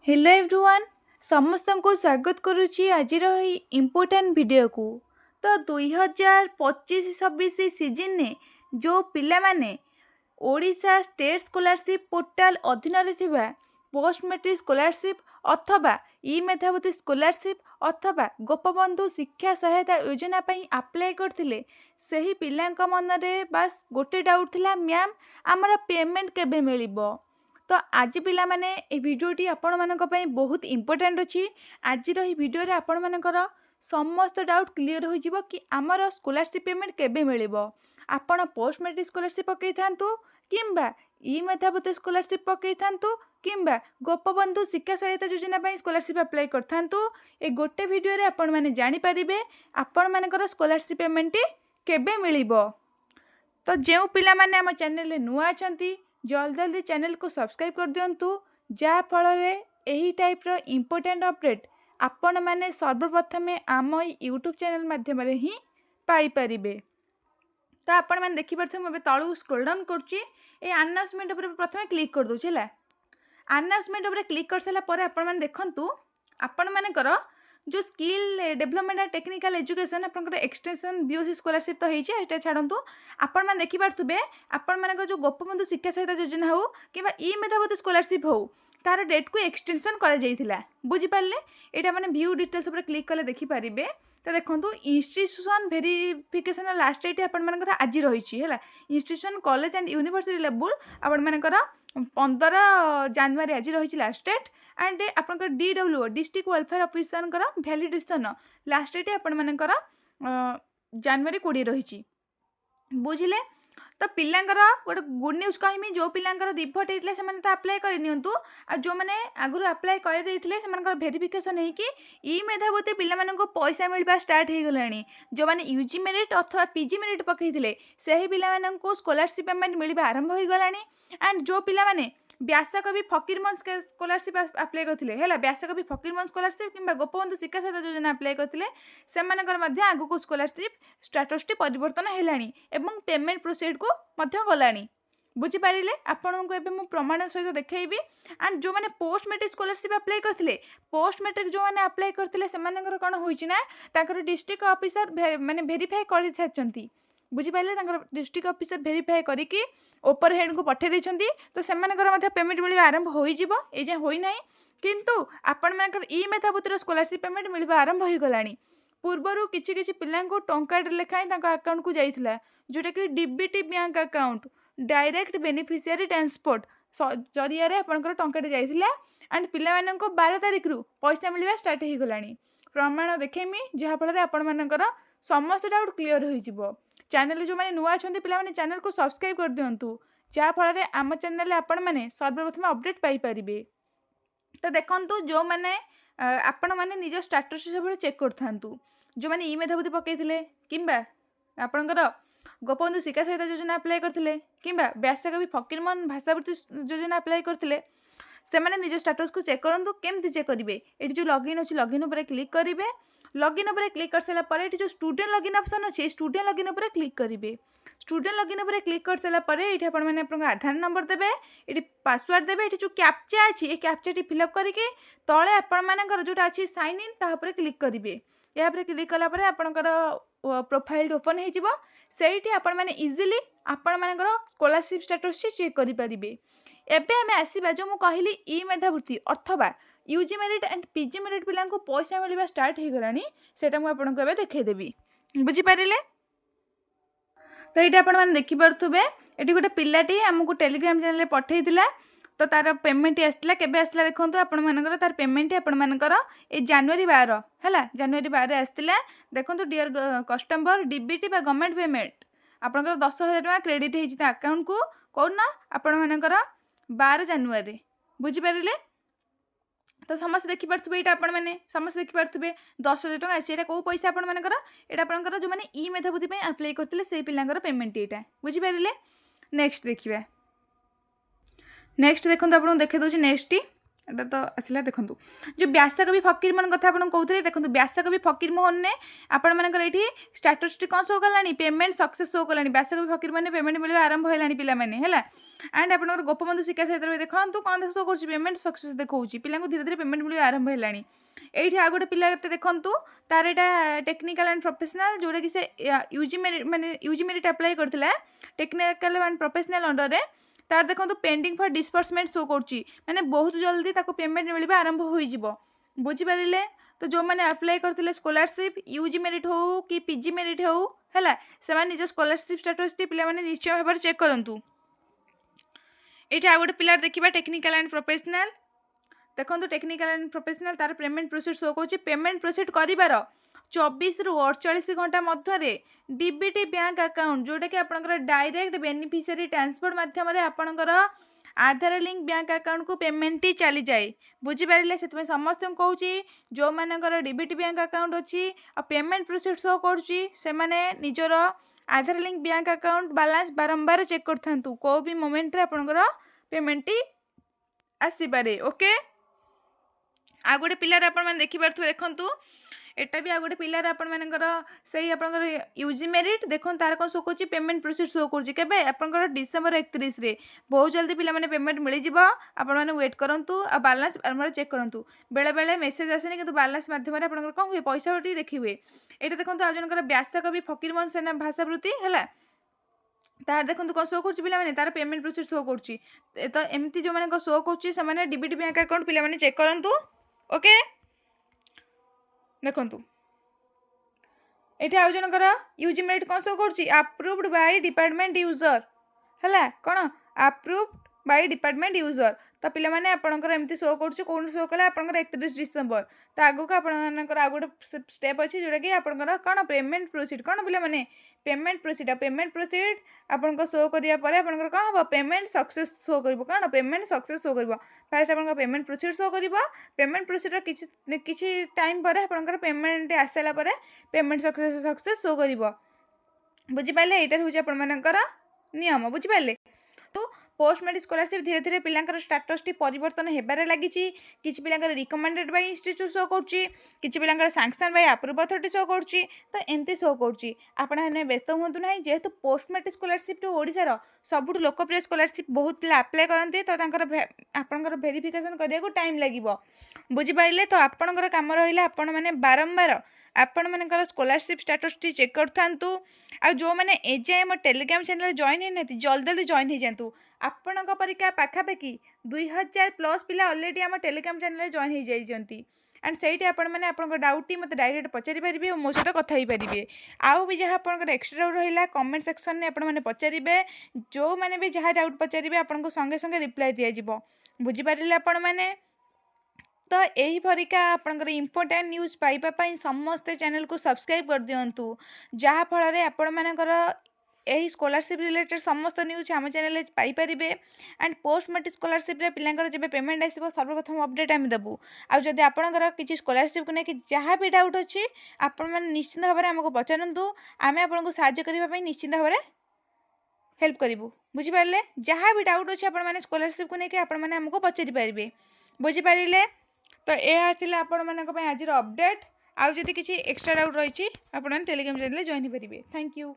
Hello everyone समस्त को स्वागत करुच्ची आज इम्पोर्टाट वीडियो को। तो 2025-26 सीजन ने जो पिला माने ओडिशा स्टेट स्कॉलरशिप पोर्टल अधीन थिबा पोस्ट मैट्रिक स्कॉलरशिप अथवा ई मेधावती स्कॉलरशिप अथवा गोपबंधु शिक्षा सहायता योजना पई अप्लाई करथिले सही पिलांक मनरे बस गोटे डाउट थिला मैम आमर पेमेंट केबे मिलिबो। तो आज पिला माने ए वीडियोटी आपण मानक पई बहुत इम्पोर्टेंट अछि। आज रो वीडियो रे आपण मानकर समस्त डाउट क्लियर हो जिवो कि आमर स्कॉलरशिप पेमेंट केबे मिलिबो। आपण पोस्ट मैट्रिक स्कॉलरशिप पकई थांतु किंबा ई मेधावती स्कॉलरशिप पकई थांतु किंबा गोपबंधु शिक्षा सहायता योजना पई स्कॉलरशिप अप्लाई करथांतु ए गोटे वीडियो रे आपण माने जानि परिबे आपण मानकर स्कॉलरशिप पेमेंट केबे मिलिबो। तो जो पिला माने हम चैनल रे नुआ अछंती जल्दी जल्दी चैनल को सब्सक्राइब कर दिंतु जहाँ फल यही टाइप रो इम्पोर्टेंट अपडेट आपण मैंने सर्वप्रथम आम यूट्यूब चैनल माध्यम ही पाई परिबे। तो आपण मैंने देखिपे मुझे तलू स्क्रोल डाउन करुच्ची अनाउंसमेंट उपर प्रथम क्लिक कर दूसरी है। अनाउंसमेंट उपर क्लिक कर सारापर आपण मैंने देखु आपण मानकर जो skill development and technical education आपंकर एक्सटेंशन बीओसी स्कॉलरशिप तो होता छाड़ू आपण मैंने देखिपे आपण मान जो गोपबंधु शिक्षा सहायता योजना हो कि ई मेधावती स्कॉलरशिप हो तार डेट को एक्सटेंशन कर बुझीपारे यहाँ मैंने व्यू डिटेल्स उपर क्लिक कले देखिपारे। तो देखो इंस्टीट्यूशन वेरिफिकेशन लास्ट डेट आपर आज रही है institution college and university level आपर 15 जनवरी आज रही लास्ट डेट एंड आपंकर DWO district welfare officer validation last date आपर जनवरी 20 रही बुझिले। तो पिलांकर गोटे गुड न्यूज कहमी जो पिलांकर रिभर्ट होता है तो अप्लाई करनियंतु आ जो मैंने आगु अप्लाई कर वेरिफिकेशन है कि ई मेधावती पिला माननको पैसा मिलवा स्टार्ट हो गलानी जो मैंने यूजी मेरिट अथवा पीजी मेरिट पकईले सही पिला माननको स्कॉलरशिप पेमेंट मिलवा आरंभ हो गलानी एंड जो पिला माने व्यासकवि फकीरमोहन स्कॉलरशिप अप्लाई करथिले हैला व्यासकवि फकीरमोहन स्कॉलरशिप किंबा गोपबंधु शिक्षा सहायता योजना अप्लाई करथिले सेमानकर मध्य आगु स्कॉलरशिप स्टेटस टी परिवर्तन हेलानी एवं पेमेंट प्रोसीड को मध्य गलानी बुझीपारे। आपन को एबे मु प्रमाण सहित देखैबी एंड जो मैंने पोस्ट मैट्रिक स्कॉलरशिप अप्लाई करथिले पोस्ट मैट्रिक जो मैंने अप्लाई करथिले सेमानकर कोन होईची ना ताकर डिस्ट्रिक्ट ऑफिसर माने वेरीफाई करि छाचंती बुझीपारे डिस्ट्रिक्ट ऑफिसर वेरीफाई करिकी ओपर हेड को पठे देछंती। तो सेमानकर पेमेंट मिलवा आरंभ हो जिवो ए जे होई नाही किंतु आपण मानकर ई मेधावती स्कॉलरशिप पेमेंट मिलवा आरंभ हो गलानी। पूर्वरु किछि किछि पिलांको टंका लेखाएं तांको अकाउंट को जाइथिला जोटा कि DBT bank account direct beneficiary transport जरिया रे आपनकर टंका जाइथिला एंड पिला माननको 12 तारिख रु पैसा मिलवा स्टार्ट हो गलानी। प्रमाण देखेमी जहाँ फल आपण मानकर समस्त डाउट क्लियर हो जिवो। चैनल जो मैंने नुआ अच्छा पिला माने चैनल को सब्सक्राइब कर दिंतु जहाँ फल आम चैनल आपण मैंने सर्वप्रथम अपडेट पाई परिबे। तो देखंतु जो मैंने आपण मैंने निज स्टेटस सब चेक करथांतु जो मैंने ई मेधावती पकईथिले किंबा आपणकर गोपबंधु शिक्षा सहायता योजना अप्लाई करथिले किंबा व्यासकवि फकीरमोहन भाषावृत्ति योजना अप्लाई करथिले से मैंने निज स्टेटस को चेक करंतु केमती चेक करेंगे ये जो लॉगिन अच्छी लॉगिन उपर क्लिक करेंगे लॉगिन उपर क्लिक कर सारा पर जो स्टूडेंट लॉगिन ऑप्शन अच्छे स्टूडेंट लॉगिन उपर क्लिक करेंगे स्टूडेंट लॉगिन उपर क्लिक कर सारा पर ये आपने आधार नंबर देवे ये पासवर्ड देवे ये जो कैप्चा अच्छी ये कैप्चाटी फिलअप करके तले आपर जो अच्छी साइन इन तापर क्लिक करेंगे या क्लिक कलापर आपणकर प्रोफाइल ओपन होती आपण मैंने इजिली आपण मानकर स्कॉलरशिप स्टेटस चेक करेंगे। एबे आम आसवा जो मुझे कहली ई मेधावृत्ति अथवा UG merit and PG merit पिला पैसा मिलवा स्टार्ट हो गलानी सेटा मु आपन को देखदेवी बुझीपारे। तो ये आपने देखिपे ये गोटे पिलाटी आमको टेलीग्राम चैनल पठेला तो तार पेमेंट आसला केबे आसला देखो आपण मानकर तार पेमेंट आपण मानकर ए जनवरी 12 है जनवरी 12 आसला देखो डियर कस्टमर डीबीटी बा गवर्नमेंट पेमेंट आपंकर 10,000 टका क्रेडिट होती अकाउंट को कौन आपण मानकर 12 जनवरी बुझीपारे। तो समस्त देखिपे ये आपण मैंने समस्त देखिपे 10,000 टका आसी कौ पैसा आपण मानकर ये आपंकर जो मैंने ई मेधावती अप्लाई करते से पिलांकर पेमेंट यहाँ बुझीपारे। नेक्स्ट देखिए नेक्स्ट देखो आप देखे दूसरी नेक्स्ट एटा तो आसला देखु जो व्यासकवि फकीर मन कथा आपन कहते देखो व्यासकवि फकीर मोहन ने आपण मानकर ये स्टाटसटी कौन show Kalani payment success show Kalani व्यासकवि फकीर मैंने पेमेंट मिलवा आरंभ होलानी पिला माने हैला एंड आपन गोपबंधु शिक्षा क्षेत्र देखो कौन शो कर पेमेंट सक्सेस देखा पिला धीरे धीरे पेमेंट मिलवा आरंभ होलानी एठी आ गोटे पिला देखु तार यहाँ टेक्निकल एंड प्रोफेशनल जोटा कि से यूजी मेरिट माने यूजी मेरिट अप्लाई करथिला टेक्निकल एंड प्रोफेशनल अंडर रे तार देखो पेंडिंग फॉर डिस्बर्समेंट शो करुच्ची माने बहुत जल्दी ताको पेमेंट मिलवा आरंभ हो बुझिपारे तो जो मैंने अप्लाई करते स्कॉलरशिप यूजी मेरिट हो कि पीजी मेरिट हो है से निज स्कॉलरशिप स्टेटस टी पिला निश्चय भाव में चेक करूँ ये आ गोटे पिला देखा टेक्निकल एंड प्रोफेशनल देखो टेक्निकल एंड प्रोफेशनल तार पेमेंट प्रोसीड शो कर पेमेंट प्रोसीड कर 24 रु 48 घंटा मध्य डीबीटी बैंक अकाउंट जोटा कि आपंकर डायरेक्ट बेनिफिशियरी ट्रांसफर मध्यम आपंकर आधार लिंक बैंक अकाउंट को पेमेंट चली जाए बुझीपारे से समस्त कहूँ जो मानकर डीबीटी बैंक अकाउंट अच्छी पेमेंट प्रोसीड शो कर निजर आधार लिंक बैंक अकाउंट बैलेंस बारंबार चेक कर कौ भी मोमेंट आपंकर पेमेंट आसीपे ओके आ गोटे पिलार आपन देखिपे देखु एटा भी आ गोटे पिलार आपण मानकर सही आपनकर यूजी मेरिट देखो तार कौन शो कर पेमेंट प्रोसीड शो कर आपनकर डिसेंबर 31 रे बहुत जल्दी पिला माने पेमेंट मिल जिवो आपण माने वेट करंतु आ बैलेंस बारंबार चेक करंतु बेले बेले मेसेज आसेनी किंतु बैलेंस माध्यम रे आपनकर कोन हुए पैसा टी देखि हुए एटा देखो आ जनकर व्यासकवि फकीरमोहन सेना भाषावृत्ति हैला तार देखो कौन शो कर पिला माने तार पेमेंट प्रोसीड शो कर तो एमती जो माने शो कर से माने डीबीटी बैंक अकाउंट पिला माने चेक करंतु ओके देखु ये आउ जनकर यूजी मेरिट कौन शो कर अप्रूव्ड बाय डिपार्टमेंट यूजर है कौन अप्रूव्ड बाय डिपार्टमेंट यूजर तो पिला माने आपनकर एमती शो कर कौन शो कले आपनकर 31 डिसेंबर तो आगु को आपनकर आ गोटे स्टेप अच्छी जोटा कि आपनकर कौन पेमेंट प्रोसीड कौन पिला माने पेमेंट प्रोसीड आपन शो करिया परे आपनकर कौन हम पेमेंट सक्सेस शो कर कौन पेमेंट सक्सेस शो कर फास्ट आपन पेमेंट प्रोसीड शो कर पेमेंट प्रोसीड किछि टाइम पर आपनकर पेमेंट आसाला परे पेमेंट सक्सेस शो कर बुझिपारे यहाँ हूँ आपण मानकर नियम बुझिपारे तो पोस्ट मैट्रिक स्कॉलरशिप धीरे धीरे पिलांकर स्टेटस टी परिवर्तन हेबारे लागी किछि पिलांकर रिकमेंडेड बाय इंस्टीट्यूट शो करछि किछि पिलांकर sanction by approve authority show करछि तो एमती शो करछि आपण माने व्यस्त हुंतु नाही जेहेतु पोस्ट मैट्रिक स्कॉलरशिप तो ओडिसा रो सबुठ लोकप्रिय स्कॉलरशिप बहुत पिला अप्लाई करंती तो तांकर आपनकर वेरिफिकेशन करिया को टाइम लागिवो बुझि पाइले तो आपनकर काम रहिला आपण माने बारंबार आपण मानकर स्कॉलरशिप स्टेटस टी चेक करथांतु आ जो माने एजाए मो टेलीग्राम चैनल जॉइन हे नथि जल्दी जल्दी जॉइन हे जांतु आपणक परीक्षा पाखापाखि 2000 प्लस पिला ऑलरेडी आम टेलीग्राम चैनल जॉइन हो जाइछंती एंड से आपण मैंने आप डाउट मत डायरेक्ट पचारि पारे और मो सहित कथा ही पारे आउ भी जहाँ आप एक्सट्रा रहा कमेंट सेक्शन में आपने पचारे जो मैंने भी जहाँ डाउट पचारे आपको संगे संगे रिप्लाई दिज्व बुझीपारे आपण मैंने तो यही परिका आपंकर इम्पोर्टाट न्यूज़ पाइबापी समस्ते चैनल को सब्सक्राइब कर दिंतु जहाँफल आपण मानकर यही स्कॉलरशिप रिलेटेड समस्त न्यूज आम चैनल पाइपर एंड पोस्ट मैट्रिक स्कॉलरशिप पिलांकर जब पेमेंट आसो सर्वप्रथम अपडेट आम देबू आदि आपंकर किसी स्कॉलरशिप को लेकिन जहाँ भी डाउट अच्छी आपण मैंने निश्चित भाव में आमको पचारतु आम आपको साहाय्य करने निश्चित भाव में हेल्प करूँ बुझीपारे जहाँ भी डाउट अच्छे आपने स्कॉलरशिप को लेकिन आपने आमको पचारि पारे बुझीपारे तो यह आपण मानी आज अपडेट आउ जदि किसी एक्सट्रा डाउट रही आपने टेलीग्राम चैनल जॉइन करेंगे थैंक यू।